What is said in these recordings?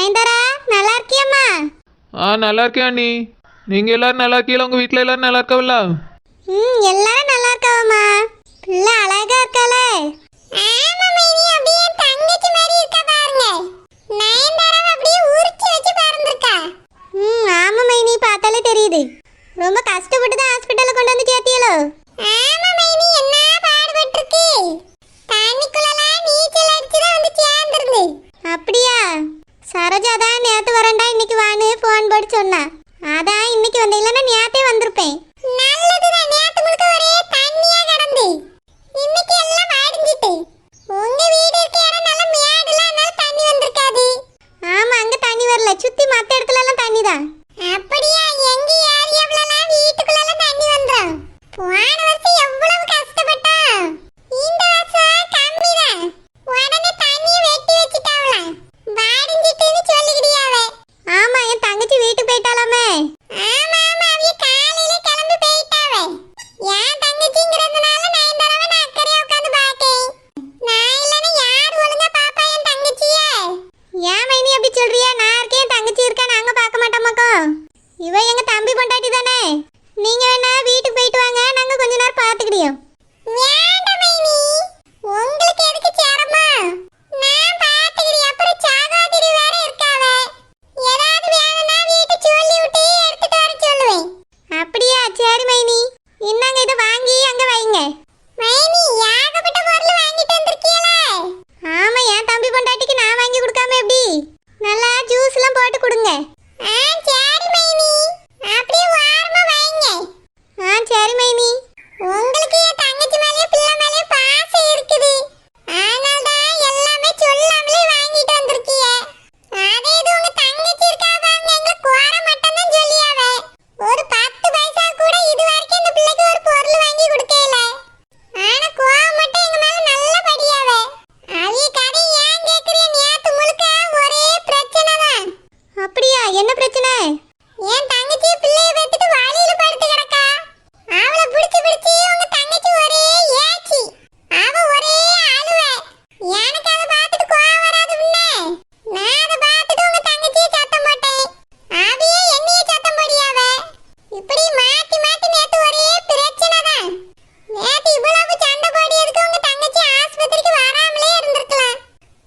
நயன்தாரா, நல்லா இருக்கியம்மா? நல்லா இருக்கேன் அண்ணி. நீங்க எல்லாரும் நல்லா இருக்கீங்களா? உங்க வீட்ல எல்லாரும் நல்லா இருக்காவல்ல? எல்லாரும் நல்லா இருக்காவம்மா. பிள்ளை அழகா இருக்காளே. ஆமா மைனி, அப்படியே தங்கச்சி மாதிரி இருக்கா பாருங்க. நயன்தாரா அப்படியே உரிச்சு வச்சு பறந்திருக்கா. ஆமா மைனி, பார்த்தாலே தெரியுது. ரொம்ப கஷ்டப்பட்டு தான் ஹாஸ்பிடல்ல கொண்டு வந்து சேர்த்தியலோ? ஆமா மைனி, என்ன பாடுபட்டிருக்கு. தண்ணிக்குள்ளலாம் நீச்சல் அடிச்சு தான் வந்து சேர்ந்திருந்து. அப்படியா? சரோஜா தான் நேத்து வரண்டா இன்னைக்கு வான்னு ஃபோன் போட்டு சொன்னா. அதான் இன்னைக்கு வந்த, இல்லைன்னா நேத்தே வந்திருப்பேன். நல்லதுதான், நேத்து முழுக்க ஒரே தண்ணியா கிடந்து இன்னைக்கு எல்லாம் வாடிஞ்சிட்டு. உங்க வீடு இருக்க இடம் நல்ல மேடுலாம், அதனால தண்ணி வந்திருக்காது. ஆமா, அங்க தண்ணி வரல, சுத்தி மத்த இடத்துல எல்லாம் தண்ணி தான். அப்படியா? எங்க ஏரியாவுலலாம் வீட்டுக்குள்ளலாம் தண்ணி வந்துரும். போன வருஷம் எவ்வளவு கஷ்டப்பட்டா, இந்த வருஷம் கம்மிதான். உடனே தண்ணியை வெட்டி வச்சுட்டாவலாம், வாடிஞ்சிட்டுன்னு சொல்லிக்கிடியாவே. ஆமா, என் தங்கச்சி வீட்டுக்கு போயிட்டாலாமே. ஆமா ஆமா, அவிய காலையில கிளம்பி போயிட்டாவே. என் தங்கச்சிங்கிறதுனால நயன்தாராவை நான் அக்கறையா உட்காந்து பாக்கேன். நான் இல்லைன்னா யார் ஒழுங்கா பாப்பா என் தங்கச்சிய? ஏன் மைனி அப்படி சொல்றியா? நான் இருக்கேன், என் தங்கச்சி இருக்கா, நாங்க பார்க்க மாட்டோமாக்கோ. இவ எங்க தம்பி பொண்டாட்டி தானே. நீங்க வேணா வீட்டுக்கு போயிட்டு வாங்க, நாங்க கொஞ்ச நேரம் பாத்துக்கிடியோம். வேண்டாம் மைனி, உங்களுக்கு எதுக்கு சிரமம்? நான் பாத்துக்கிறேன். அப்புறம் சாகாதிரி வேற இருக்காவே. ஏதாவது வேணும்னா வீட்டு சொல்லி விட்டு எடுத்துட்டு வர சொல்லுவேன். அப்படியா? சரி மைனி, இன்னாங்க இதை வாங்கி அங்க வைங்க. மைனி, ஏகப்பட்ட பொருள் வாங்கிட்டு வந்திருக்கீங்களே. ஆமா, என் தம்பி பொண்டாட்டிக்கு நான் வாங்கி கொடுக்காம எப்படி? நல்லா ஜூஸ் எல்லாம் போட்டு கொடுங்க. சரி மைனி, அப்படியே வாரமா வைங்க. சரி மைனி. உங்களுக்கு என் தங்கச்சி மேலே பிள்ளை மேலே பாசம் இருக்குது, அதனால தான் எல்லாமே சொல்லாமலே வாங்கிட்டு வந்திருக்கீங்க. அதே இது உங்க தங்கச்சி இருக்கா பாருங்க, எங்களை கோர மட்டும் தான் சொல்லியாவே. ஒரு 10 பைசா கூட இது வரைக்கும் இந்த பிள்ளைக்கு ஒரு பொருள் வாங்கி கொடுக்கல. ஆனா கோவம் மட்டும் எங்க மேல நல்ல படியாவே. அவிய கதை ஏன் கேக்குறீங்க? நேத்து முழுக்க ஒரே பிரச்சனை தான். அப்படியா? என்ன பிரச்சனை? என் தங்கச்சி பிள்ளைய பெத்துட்டு வாளியில படுத்து கிடக்கா. அவளை பிடிச்சு பிடிச்சு உங்க தங்கச்சி ஒரே ஏச்சி. அவ ஒரே அழுவ. எனக்கு அதை பார்த்துட்டு கோவம் வராது முன்னே. நான் அதை பார்த்துட்டு உங்க தங்கச்சியை சத்தம் போட்டேன். அவியே என்னைய சத்தம் போடியாவ. இப்படி மாத்தி மாத்தி நேத்து ஒரே பிரச்சனை தான். நேத்து இவ்வளவு சண்டை போடியதுக்கு உங்க தங்கச்சி ஆஸ்பத்திரிக்கு வராமலே இருந்திருக்கலாம்.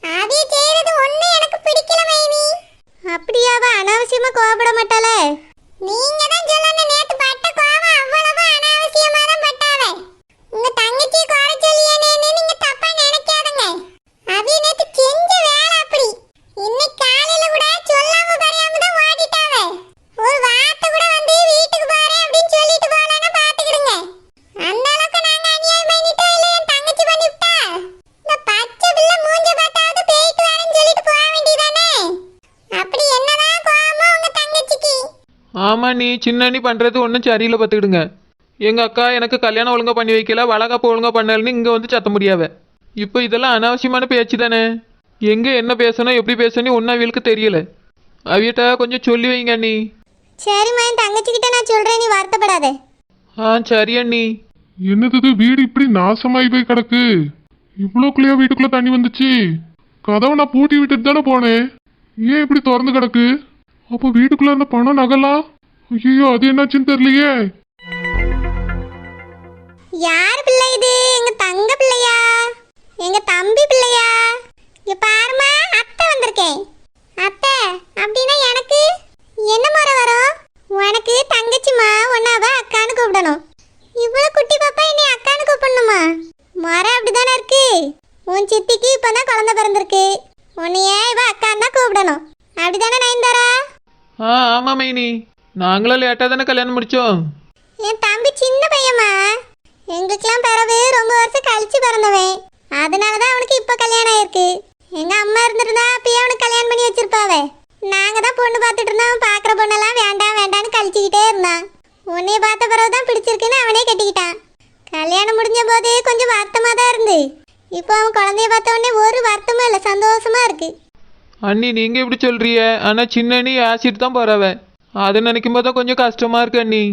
அவிய செய்யறது ஒண்ணு எனக்கு பிடிக்கல மைனி. அப்படியாவ? அனாவசியமா கோவப்பட மாட்டாளே. நீங்க தான் சொல்லணும், நேத்து பட்ட கோவம் அவ்வளவு அனாவசியமா தான் பட்டாவே. உங்க தங்கச்சி கோர சொல்லியேன்னு நீங்க தப்பா நினைக்காதங்க. அவிய நேத்து செஞ்ச வேலை அப்படி. இன்னைக்கு காலையில கூட சொல்லாம பறியாம தான் ஓடிட்டாவே. ஒரு வார்த்தை கூட வந்து வீட்டுக்கு போறேன் அப்படின்னு சொல்லிட்டு போலன்னா பாத்துக்கிடுங்க. அந்த அளவுக்கு நாங்க அநியாயம் பண்ணிட்டோம் இல்ல என் தங்கச்சி பண்ணிவிட்டா. இந்த பச்சை பிள்ளை மூஞ்ச பார்த்தாவது போயிட்டு வரேன்னு சொல்லிட்டு போக வேண்டியதானே. அப்படி என்னதான் கோவமா உங்க தங்கச்சிக்கு? ஆமா, நீ சின்ன அண்ணி பண்றது ஒன்றும் சரியில்லை, பார்த்துக்கிடுங்க. எங்க அக்கா எனக்கு கல்யாணம் ஒழுங்கா பண்ணி வைக்கல, வளகாப்பு ஒழுங்கா பண்ணலன்னு இங்க வந்து சத்த முடியாவ. இப்போ இதெல்லாம் அனாவசியமான பேச்சு தானே. எங்க என்ன பேசணும் எப்படி பேசணும் ஒன்னும் அவளுக்கு தெரியல. அவியிட்ட கொஞ்சம் சொல்லி வைங்க அண்ணி. சரிம்மா, என் தங்கச்சி கிட்ட நான் சொல்றேன், நீ வருத்தப்படாத. சரி அண்ணி. என்னது இது? வீடு இப்படி நாசமாயி போய் கிடக்கு. இவ்வளோக்குள்ளேயா வீட்டுக்குள்ள தண்ணி வந்துச்சு? கதவை நான் பூட்டி விட்டுட்டு தானே போனேன். ஏன் இப்படி திறந்து கிடக்கு? அப்போ வீட்டுக்குள்ள அந்த பணம் நகலாம்? ஐயோ, அது என்னாச்சுன்னு தெரியலையே. யார் பிள்ளை இது? எங்க தங்க பிள்ளையா? எங்க தம்பி பிள்ளையா? இங்க பாருமா, அத்தை வந்திருக்கேன். அத்தை அப்படின்னா எனக்கு என்ன முறை வரும்? உனக்கு தங்கச்சிமா, ஒன்னாவ அக்கான்னு கூப்பிடணும். இவ்வளவு குட்டி பாப்பா என்னை அக்கான்னு கூப்பிடணுமா? முறை அப்படிதானே இருக்கு. உன் சித்திக்கு இப்பதான் குழந்தை பிறந்திருக்கு, உன்னைய இவ அக்கான்னு தான் கூப்பிடணும். அப்படிதானே நயன்தாரா? ஆமா மைனி, நாங்களும் லேட்டாக தானே கல்யாணம் முடிச்சோம். என் தம்பி சின்ன பையமா, எங்களுக்கெல்லாம் பிறகு ரொம்ப வருஷம் கழிச்சு பிறந்தவன். அதனாலதான் அவனுக்கு இப்ப கல்யாணம் ஆயிருக்கு. எங்க அம்மா இருந்திருந்தா அப்பயே அவனுக்கு கல்யாணம் பண்ணி வச்சிருப்பாவே. நாங்க தான் பொண்ணு பார்த்துட்டு இருந்தோம். பாக்குற பொண்ணெல்லாம் வேண்டாம் வேண்டான்னு கழிச்சுக்கிட்டே இருந்தான். உன்னைய பார்த்த பிறகுதான் பிடிச்சிருக்குன்னு அவனே கட்டிக்கிட்டான். கல்யாணம் முடிஞ்ச போது கொஞ்சம் வருத்தமா தான் இருந்து. இப்போ அவன் குழந்தைய பார்த்த உடனே ஒரு வருத்தமும் இல்லை, சந்தோஷமா இருக்கு. அண்ணி நீங்க எப்படி சொல்றிய? ஆனா சின்ன அண்ணி ஆசிட் தான் போறவ. அதை நினைக்கும் போது கொஞ்சம் கஷ்டமா இருக்கு அண்ணி.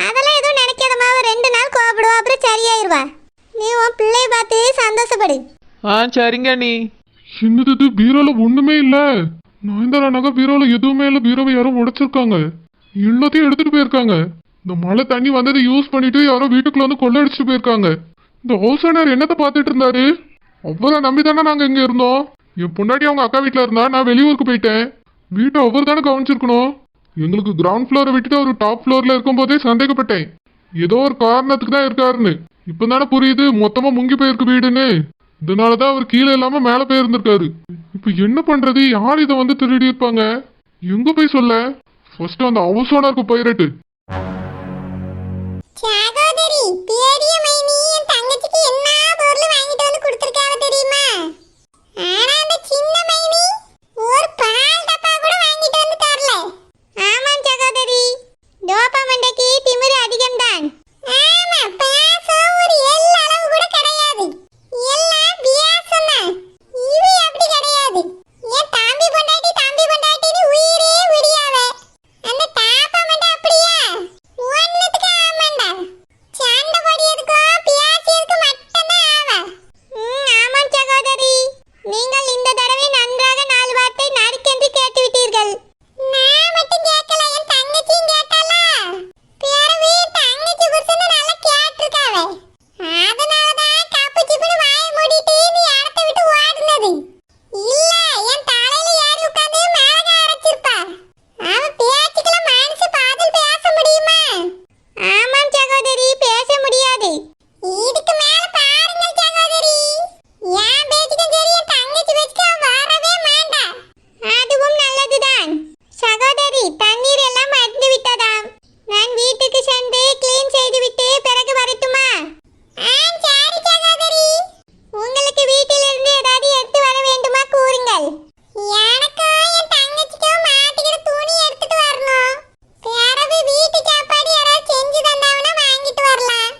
அதெல்லாம் எதுவும் நினைக்காதம்மா, 2 நாள் கோபப்படுவா, அப்புறம் சரியாயிருவா. நீ உன் பிள்ளைய பார்த்து சந்தோஷப்படு. சரிங்க அண்ணி. என்னது இது? பீரோல ஒண்ணுமே இல்ல. நயன்தாரா நகை பீரோல எதுவுமே இல்லை. பீரோவை யாரும் உடைச்சிருக்காங்க. எல்லாத்தையும் எடுத்துட்டு போயிருக்காங்க. இந்த மழை தண்ணி வந்ததை யூஸ் பண்ணிட்டு யாரோ வீட்டுக்குள்ள வந்து கொள்ளடிச்சிட்டு போயிருக்காங்க. இந்த ஹவுஸ் ஓனர் என்னத்தை பார்த்துட்டு இருந்தாரு? அவரை நம்பி தானே நாங்க இங்க இருந்தோம். என் பொண்டாட்டி அவங்க அக்கா வீட்டுல இருந்தா, நான் வெளியூருக்கு போயிட்டேன். வீட்டை அவர் தானே கவனிச்சிருக்கணும். எங்களுக்கு கிரவுண்ட் ஃப்ளோரை விட்டுட்டு ஒரு டாப் ஃப்ளோர்ல இருக்கும் போதே சந்தேகப்பட்டேன். ஏதோ ஒரு காரணத்துக்கு தான் இருக்காருன்னு. இப்பதானே புரியுது மொத்தமா முங்கி போயிருக்கு வீடுன்னு. இதனாலதான் அவர் கீழே இல்லாம மேல போயிருந்திருக்காரு. இப்ப என்ன பண்றது? யார் இதை வந்து திருடி இருப்பாங்க? எங்க போய் சொல்ல? ஃபர்ஸ்ட் அந்த ஹவுஸ் ஓனருக்கு போயிரட்டு. சகோதரி, பெரிய மைனி என் தங்கச்சிக்கு என்ன பொருள் வாங்கிட்டு வந்து கொடுத்திருக்காவ தெரியுமா? ஆனா அந்த சின்ன மைனி ஒரு பால் டப்பா கூட வாங்கிட்டு வந்து தரல. ஆமாம் சகோதரி, டோபமண்டைக்கு திமிரு அதிகம்தான். ஆமா, பாசம் ஒரு எல் அளவு கூட கிடையாது. எல்லாம் வியாசம்தான். இது அப்படி கிடையாது. என் தம்பி பொண்டாட்டின்னு உயிரே விடியாவ. அந்த டோபமண்டை அப்படியா? ஒண்ணுத்துக்கு ஆமாண்டா. சண்டை போடியதுக்கும் பியாசியதுக்கும் மட்டும்தான் ஆவ. ஆமாம் சகோதரி, நீங்கள் இந்த தடவை நன்றாக 4 வார்த்தை நறுக்கென்று கேட்டு விட்டீர்கள். நான் மட்டும் கேட்கல, என் தங்கச்சியும் கேட்டாளா? பிறகு தங்கச்சி புருஷனை நல்லா கேட்டிருக்காவே. அதனாலதான் கப்பு சிப்புன்னு வாயை மூடிட்டு நீ இடத்த விட்டு ஓடுனது. இல்ல, என் தலையில ஏறி உட்காந்து மிளகா அரைச்சிருப்பா. அவ பேச்சுக்கல மனசு பாதல் பேச முடியுமா? ஆமாம் சகோதரி, பேச முடியாது. இதுக்கு மேல பாருங்கள் சகோதரி, என் பேச்சுக்கும் சரி என் தங்கச்சி பேச்சுக்கும் வரவே மாட்டா. அதுவும் நல்லதுதான். சகோதரி, தண்ணீர் எல்லாம் அடிந்து விட்டதாம். நான் வீட்டுக்கு சென்று கிளீன் செய்துவிட்டு பிறகு வரட்டுமா? சரி சகோதரி. உங்களுக்கு வீட்டிலிருந்து ஏதாவது எடுத்து வர வேண்டுமா கூறுங்கள். எனக்கும் என் தங்கச்சிக்கும் மாட்டிக்கிற துணி எடுத்துட்டு வரணும். பிறகு வீட்டு சாப்பாடு யாராவது செஞ்சு தந்தாங்கன்னா வாங்கிட்டு வரலாம்.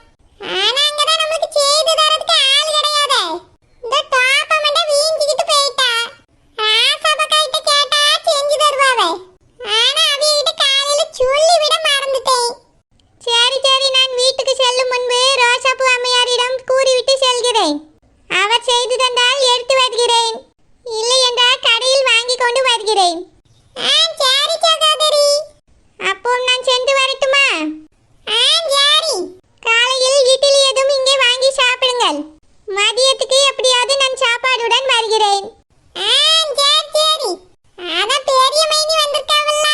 ஆனா அங்கதான் நம்மளுக்கு செய்து தரதுக்கு ஆள் கிடையாதே. இந்த டோபமண்டை வீஞ்சிக்கிட்டு போயிட்டா. ராசபக்காயிட்ட கேட்டா செஞ்சு தருவாவே. ஆனா அவிகிட்ட காலையில சொல்லி விட மறந்துட்டேன். சரி சரி, நான் வீட்டுக்கு செல்லும் முன்பு ரோசாப்பூ அம்மையாரிடம் கூறிவிட்டு செல்கிறேன். அவர் செய்து தந்தால் எடுத்து வருகிறேன். இல்லை என்றால் கடையில் வாங்கி கொண்டு வருகிறேன். சரி சகோதரி. அப்போ நான் சென்று வரட்டுமா? சரி. காலையில் இட்லி எதுவும் இங்கே வாங்கி சாப்பிடுங்கள். மதியத்துக்கு எப்படியாவது நான் சாப்பாடுடன் வருகிறேன். சரி சரி. அதான் பெரிய மைனி வந்திருக்காவல்ல,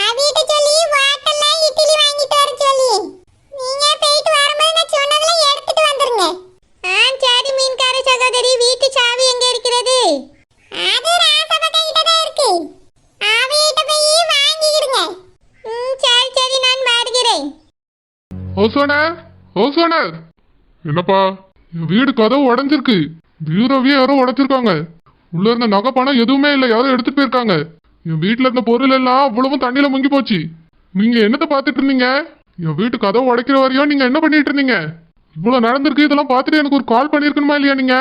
அவிட்ட சொல்லி வாட்டல்ல இட்லி வாங்கிட்டு வர சொல்லி. நீங்க போயிட்டு வரும்போது நான் சொன்னதெல்லாம் எடுத்துட்டு வந்துருங்க. சரி மீன்கார சகோதரி, வீட்டு சாவி எங்க இருக்கிறது? அது ராசபக்கா கிட்ட தான் இருக்கு. அவிட்ட போய் வாங்கிடுங்க. சரி சரி, நான் வருகிறேன். House owner, house owner. என்னப்பா? என் வீடு கதவு உடைஞ்சிருக்கு. பீரோவே யாரோ உடைச்சிருக்காங்க. உள்ள இருந்த நகை பணம் எதுவுமே இல்லை, யாரோ எடுத்துட்டு போயிருக்காங்க. என் வீட்டுல இருந்த பொருள் எல்லாம் அவ்வளவும் தண்ணியில முங்கி போச்சு. நீங்க என்னத்தை பார்த்துட்டு இருந்தீங்க? என் வீட்டு கதவு உடைக்கிற வரையும் நீங்க என்ன பண்ணிட்டு இருந்தீங்க? இவ்வளவு நடந்திருக்கு, இதெல்லாம் பார்த்துட்டு எனக்கு ஒரு கால் பண்ணிருக்கணுமா இல்லையா நீங்க?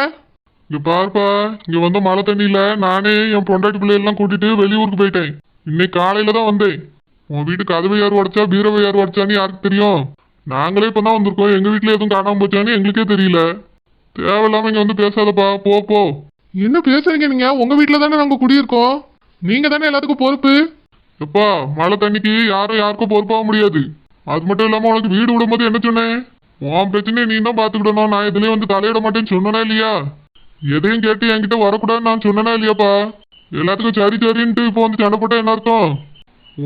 இங்க பாருப்பா, இங்க வந்த மழை தண்ணியில நானே என் பொண்டாட்டி பிள்ளையெல்லாம் கூட்டிட்டு வெளியூருக்கு போயிட்டேன். இன்னைக்கு காலையில தான் வந்தேன். உன் வீட்டு கதவை யார் உடைச்சா பீரோவை யார் உடைச்சான்னு யாருக்கு தெரியும்? நாங்களே இப்பதான் வந்திருக்கோம். எங்க வீட்டுல எதுவும் காணாம போச்சான்னு எங்களுக்கே தெரியல. தேவையில்லாம இங்க வந்து பேசாதப்பா, போ போ. என்ன பேசுறீங்க நீங்க? உங்க வீட்டுல தானே நாங்க குடியிருக்கோம். நீங்க தானே எல்லாத்துக்கும் பொறுப்பு. எப்பா, மழை தண்ணிக்கு யாரும் யாருக்கும் பொறுப்பாக முடியாது. அது மட்டும் இல்லாம உனக்கு வீடு விடும்போது என்ன சொன்னேன்? உன் பிரச்சனையை நீ தான் பாத்துக்கிடணும். நான் எதுலயும் வந்து தலையிட மாட்டேன்னு சொன்னனா இல்லையா? எதையும் கேட்டு என்கிட்ட வரக்கூடாதுன்னு நான் சொன்னனா இல்லையாப்பா? எல்லாத்துக்கும் சரி சரின்ட்டு இப்போ வந்து சண்டை போட்டா என்ன அர்த்தம்?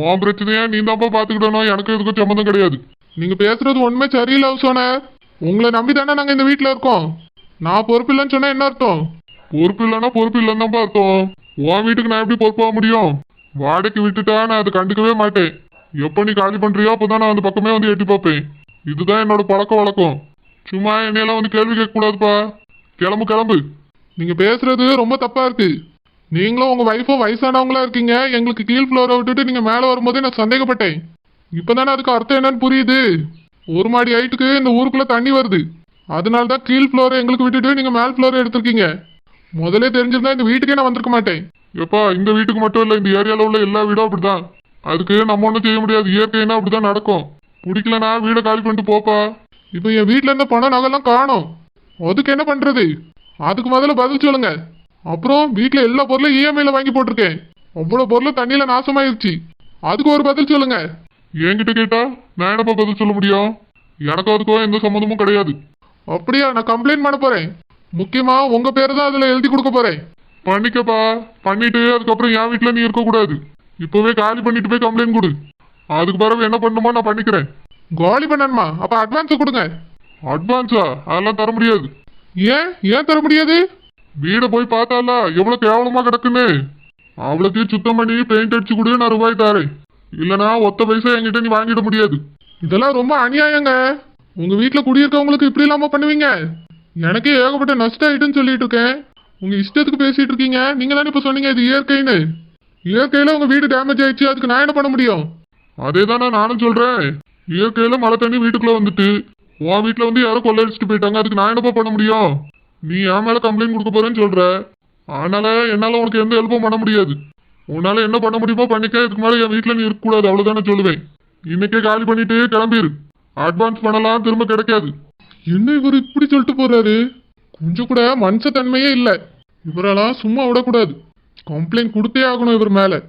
உன் பிரச்சனையா நீ தான்ப்பா பாத்துக்கிடணும். எனக்கு எதுக்கும் சம்மந்தம் கிடையாது. நீங்க பேசுறது ஒண்ணுமே சரியில்லை ஹவுஸ் ஓனர். உங்களை நம்பி தானே நாங்க இந்த வீட்டுல இருக்கோம். நான் பொறுப்பு இல்லைன்னு சொன்னா என்ன அர்த்தம்? பொறுப்பு இல்லைன்னா பொறுப்பு இல்லைன்னு தான்ப்பா அர்த்தம். உன் வீட்டுக்கு நான் எப்படி பொறுப்பாக முடியும்? வாடகைக்கு விட்டுட்டா நான் அதை கண்டுக்கவே மாட்டேன். எப்போ நீ காலி பண்றியோ அப்போதான் நான் அந்த பக்கமே வந்து எட்டி பார்ப்பேன். இதுதான் என்னோட பழக்க வழக்கம். சும்மா என்னையெல்லாம் வந்து கேள்வி கேட்கக்கூடாதுப்பா. கிளம்பு கிளம்பு. நீங்க பேசுறது ரொம்ப தப்பா இருக்கு. நீங்களும் உங்க வைஃபும் வயசானவங்களா இருக்கீங்க. எங்களுக்கு கீழ் ஃப்ளோரை விட்டுட்டு நீங்க மேலே வரும்போதே நான் சந்தேகப்பட்டேன். இப்பதானே அதுக்கு அர்த்தம் என்னன்னு புரியுது. ஒரு மாடி ஹைட்டுக்கு இந்த ஊருக்குள்ள தண்ணி வருது. அதனால தான் கீழ் ஃப்ளோரை எங்களுக்கு விட்டுட்டு நீங்க மேல் ஃப்ளோரை எடுத்திருக்கீங்க. முதலே தெரிஞ்சிருந்தா இந்த வீட்டுக்கே நான் வந்திருக்க மாட்டேன். எப்பா, இந்த வீட்டுக்கு மட்டும் இல்லை, இந்த ஏரியாவில் உள்ள எல்லா வீடும் அப்படிதான். அதுக்கு நம்ம ஒன்றும் செய்ய முடியாது. இயற்கைன்னா அப்படிதான் நடக்கும். பிடிக்கலனா வீடை காலி பண்ணிட்டு போப்பா. இப்போ என் வீட்டில் இருந்த பணம் நகைலாம் காணும். அதுக்கு என்ன பண்றது? அதுக்கு முதல்ல பதில் சொல்லுங்க. அப்புறம் வீட்டில் எல்லா பொருளும் இஎம்ஐல வாங்கி போட்டிருக்கேன். அவ்வளவு பொருள் தண்ணியில நாசமாயிருச்சு. அதுக்கு ஒரு பதில் சொல்லுங்க. என்கிட்ட கேட்டா நான் என்னப்பா பதில் சொல்ல முடியும்? எனக்கு அதுக்கோ எந்த சம்மந்தமும் கிடையாது. அப்படியா? நான் கம்ப்ளைண்ட் பண்ண போறேன். முக்கியமா உங்க பேரை தான் அதுல எழுதி கொடுக்க போறேன். பண்ணிக்கப்பா. பண்ணிட்டு அதுக்கப்புறம் என் வீட்டுல நீ இருக்கக்கூடாது. இப்பவே காலி பண்ணிட்டு போய் கம்ப்ளைண்ட் கொடு. அதுக்கு பிறகு என்ன பண்ணுமோ நான் பண்ணிக்கிறேன். காலி பண்ணணுமா? அப்ப அட்வான்ஸ் கொடுங்க. அட்வான்ஸா? அதெல்லாம் தர முடியாது. ஏன் தர முடியாது? வீட போய் பார்த்தால எவ்வளவு கேவலமா கிடக்குன்னு. அவ்வளோத்தையும் சுத்தம் பண்ணி பெயிண்ட் அடிச்சு கொடு, நான் ரூபாய் தரேன். இல்லனா ஒத்த பைசா என்கிட்ட நீ வாங்கிட முடியாது. இதெல்லாம் ரொம்ப அநியாயங்க. உங்க வீட்டுல குடியிருக்கவங்களுக்கு இப்படி இல்லாம பண்ணுவீங்க? எனக்கே ஏகப்பட்ட நஷ்டம் ஆயிட்டுன்னு சொல்லிட்டு இருக்கேன். உங்க இஷ்டத்துக்கு பேசிட்டு இருக்கீங்க. நீங்க தானே இப்ப சொன்னீங்க இது இயற்கைன்னு. இயற்கையில உங்க வீடு டேமேஜ் ஆயிடுச்சு, அதுக்கு நான் என்ன பண்ண முடியும்? அதே தானே நானும் சொல்றேன். இயற்கையில மழை தண்ணி வீட்டுக்குள்ள வந்துட்டு உன் வீட்டுல வந்து யாரோ கொள்ளையடிச்சிட்டு போயிட்டாங்க, அதுக்கு நான் என்னப்பா பண்ண முடியும்? நீ என் மேல கம்ப்ளைண்ட் கொடுக்க போறேன்னு சொல்ற. அதனால என்னால உனக்கு எந்த ஹெல்ப்பும் பண்ண முடியாது. உன்னால என்ன பண்ண முடியுமோ பண்ணிக்க. இதுக்கு மேல என் வீட்டுல நீ இருக்கக்கூடாது, அவ்வளவுதானே சொல்லுவேன். இன்னைக்கே காலி பண்ணிட்டு கிளம்பிடு. அட்வான்ஸ் பண்ணலாம், திரும்ப கிடைக்காது. என்ன இவர் இப்படி சொல்லிட்டு போறாரு? கொஞ்சம் கூட மனுஷ தன்மையே இல்லை. இவரெல்லாம் சும்மா விடக்கூடாது. கம்ப்ளைண்ட் கொடுத்தே ஆகணும் இவர் மேல.